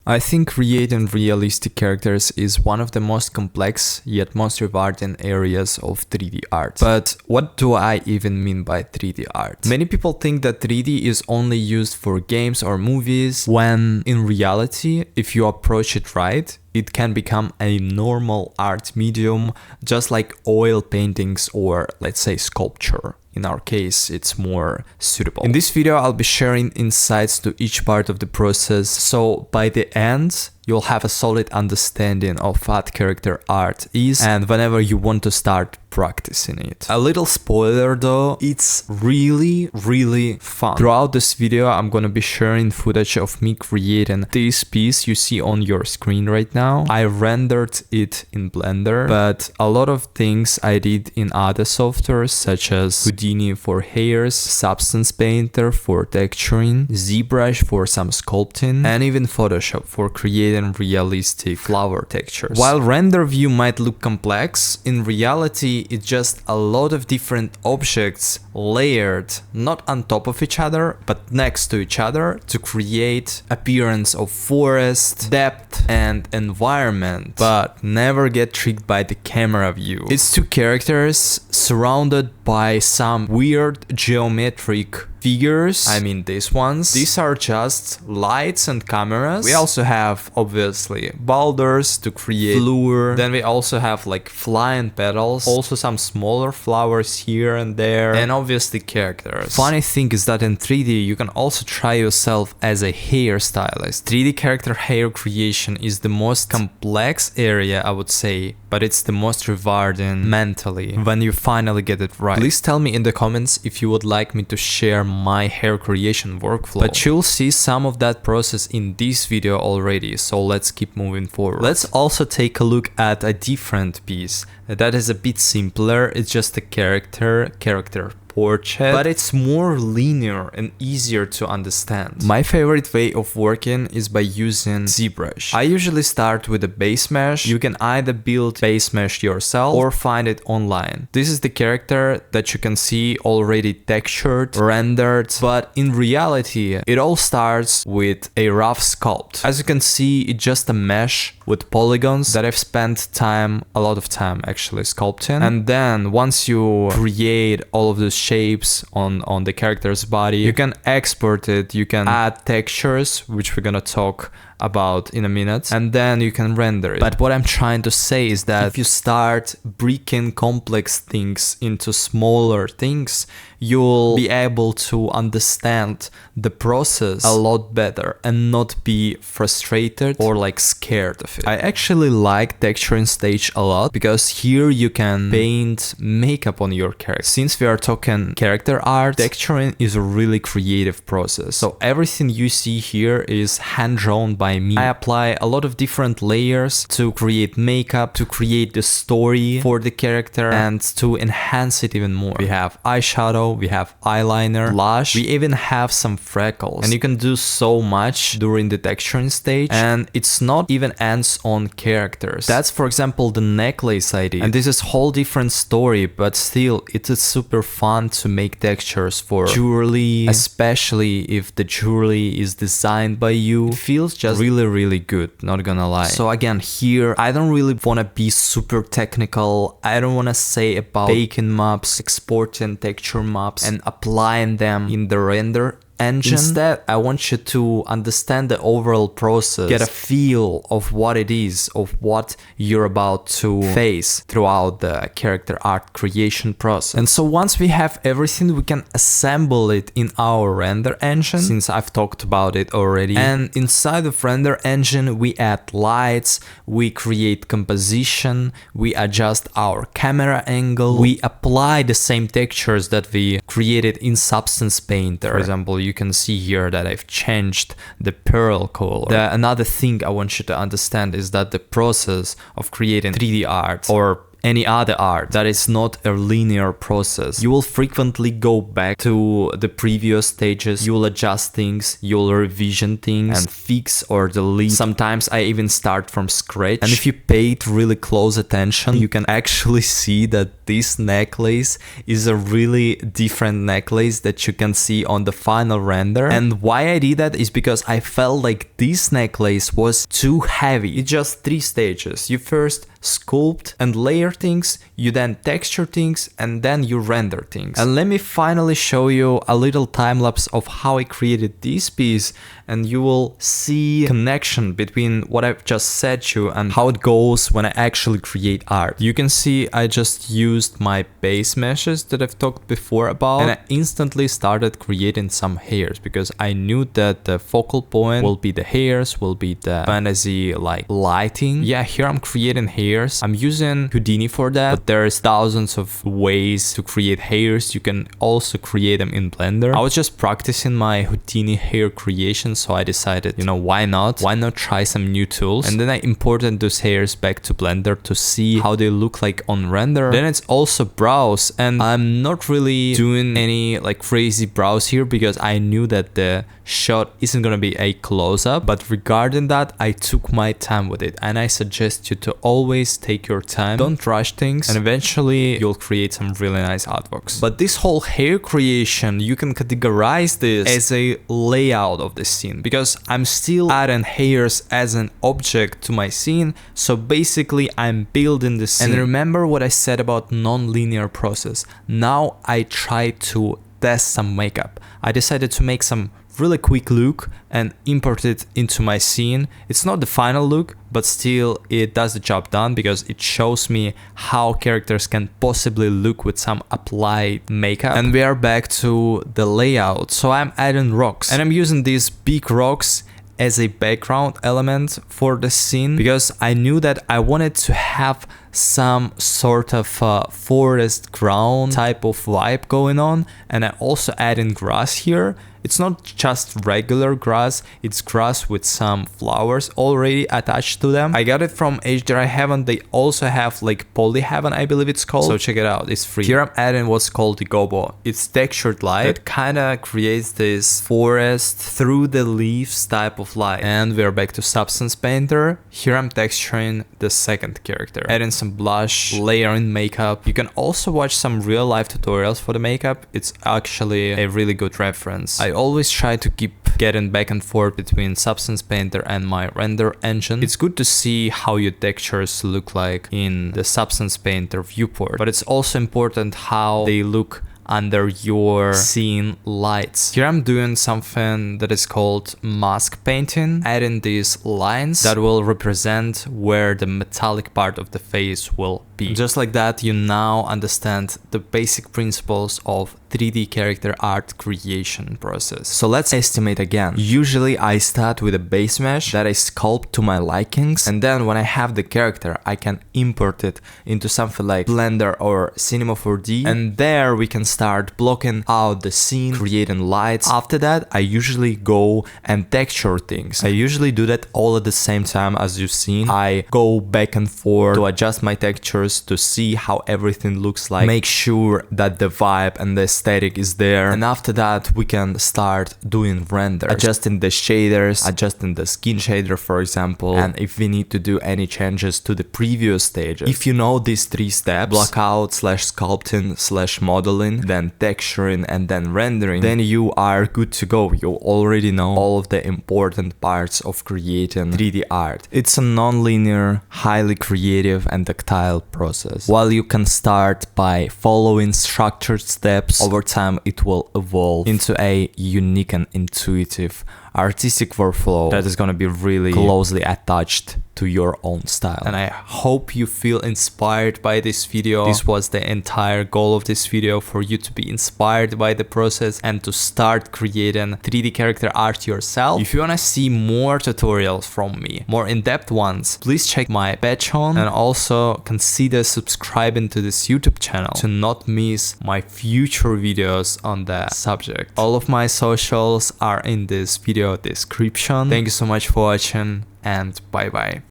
I think creating realistic characters is one of the most complex yet most rewarding areas of 3D art. But what do I even mean by 3D art? Many people think that 3D is only used for games or movies, when in reality, if you approach it right, it can become a normal art medium, just like oil paintings or, let's say, sculpture. In our case, it's more suitable. In this video, I'll be sharing insights to each part of the process, so by the end, you'll have a solid understanding of what character art is and whenever you want to start practicing it. A little spoiler though, it's really fun. Throughout this video, I'm gonna be sharing footage of me creating this piece you see on your screen right now. I rendered it in Blender, but a lot of things I did in other softwares such as Houdini for hairs, Substance Painter for texturing, ZBrush for some sculpting, and even Photoshop for creating realistic flower textures. While render view might look complex, in reality it's just a lot of different objects layered not on top of each other but next to each other to create appearance of forest, depth and environment, but never get tricked by the camera view. It's two characters surrounded by some weird geometric figures. I mean these ones. These are just lights and cameras. We also have obviously boulders to create lure. Then we also have like flying petals, also some smaller flowers here and there, and obviously characters. Funny thing is that in 3D you can also try yourself as a hairstylist. 3D character hair creation is the most complex area, I would say, but it's the most rewarding mentally when you finally get it right. Please tell me in the comments if you would like me to share my hair creation workflow. But you'll see some of that process in this video already, so let's keep moving forward. Let's also take a look at a different piece that is a bit simpler. It's just a character portrait, but it's more linear and easier to understand. My favorite way of working is by using ZBrush. I usually start with a base mesh. You can either build base mesh yourself or find it online. This is the character that you can see already textured, rendered, but in reality, it all starts with a rough sculpt. As you can see, it's just a mesh with polygons that I've spent a lot of time actually sculpting. And then once you create all of those shapes on the character's body, you can export it, you can add textures, which we're gonna talk about in a minute, and then you can render it. But what I'm trying to say is that if you start breaking complex things into smaller things, you'll be able to understand the process a lot better and not be frustrated or like scared of it. I actually like texturing stage a lot because here you can paint makeup on your character. Since we are talking character art, texturing is a really creative process. So everything you see here is hand-drawn by me. I apply a lot of different layers to create makeup, to create the story for the character, and to enhance it even more. We have eyeshadow, we have eyeliner, blush, we even have some freckles, and you can do so much during the texturing stage, and it's not even ends on characters. That's for example the necklace I did, and this is whole different story, but still it is super fun to make textures for jewelry, especially if the jewelry is designed by you. It feels just really good, not gonna lie. So again, here I don't really want to be super technical. I don't want to say about making maps, exporting texture maps and applying them in the render engine. Instead, I want you to understand the overall process, get a feel of what it is, of what you're about to face throughout the character art creation process. And so once we have everything, we can assemble it in our render engine, since I've talked about it already. And inside of render engine, we add lights, we create composition, we adjust our camera angle, we apply the same textures that we created in Substance Painter. For example, you can see here that I've changed the pearl color. Another thing I want you to understand is that the process of creating 3D art or any other art that is not a linear process. You will frequently go back to the previous stages, you will adjust things, you will revision things and fix or delete. Sometimes I even start from scratch, and if you paid really close attention, you can actually see that this necklace is a really different necklace that you can see on the final render. And why I did that is because I felt like this necklace was too heavy. It's just 3 stages. You first sculpt and layer things, you then texture things, and then you render things. And let me finally show you a little time lapse of how I created this piece, and you will see connection between what I've just said to you and how it goes when I actually create art. You can see I just used my base meshes that I've talked before about, and I instantly started creating some hairs because I knew that the focal point will be the hairs, will be the fantasy like lighting. Yeah, here I'm creating hairs. I'm using Houdini for that, but there's thousands of ways to create hairs. You can also create them in Blender. I was just practicing my Houdini hair creation, so I decided, you know, why not? Why not try some new tools? And then I imported those hairs back to Blender to see how they look like on render. Then it's also brows, and I'm not really doing any like crazy brows here because I knew that the shot isn't gonna be a close-up, but regarding that, I took my time with it, and I suggest you to always take your time, don't rush things, and eventually you'll create some really nice artworks. But this whole hair creation, you can categorize this as a layout of the scene, because I'm still adding hairs as an object to my scene, so basically I'm building the scene. And remember what I said about non-linear process. Now I try to test some makeup. I decided to make some really quick look and import it into my scene. It's not the final look, but still it does the job done because it shows me how characters can possibly look with some applied makeup. And we are back to the layout. So I'm adding rocks, and I'm using these big rocks as a background element for the scene because I knew that I wanted to have some sort of forest ground type of vibe going on. And I also add in grass here. It's not just regular grass, it's grass with some flowers already attached to them. I got it from HDRI Heaven. They also have like Poly Heaven, I believe it's called. So check it out, it's free. Here I'm adding what's called the gobo. It's textured light that kind of creates this forest through the leaves type of light. And we're back to Substance Painter. Here I'm texturing the second character, adding some blush, layering makeup. You can also watch some real life tutorials for the makeup. It's actually a really good reference. I always try to keep getting back and forth between Substance Painter and my render engine. It's good to see how your textures look like in the Substance Painter viewport, but it's also important how they look under your scene lights. Here I'm doing something that is called mask painting, adding these lines that will represent where the metallic part of the face will be. Just like that, you now understand the basic principles of 3D character art creation process. So let's estimate again. Usually I start with a base mesh that I sculpt to my likings, and then when I have the character, I can import it into something like Blender or Cinema 4D, and there we can start blocking out the scene, creating lights. After that, I usually go and texture things. I usually do that all at the same time as you've seen. I go back and forth to adjust my textures to see how everything looks like, make sure that the vibe and the aesthetic is there, and after that we can start doing render, adjusting the shaders, adjusting the skin shader for example, and if we need to do any changes to the previous stages. If you know these 3 steps, blockout / sculpting / modeling, then texturing, and then rendering, then you are good to go. You already know all of the important parts of creating 3D art. It's a non-linear, highly creative and tactile process. While you can start by following structured steps, over time it will evolve into a unique and intuitive artistic workflow that is going to be really closely attached to your own style. And I hope you feel inspired by this video. This was the entire goal of this video, for you to be inspired by the process and to start creating 3D character art yourself. If you want to see more tutorials from me, more in-depth ones, please check my Patreon, and also consider subscribing to this YouTube channel to not miss my future videos on that subject. All of my socials are in this video description. Thank you so much for watching, and bye bye.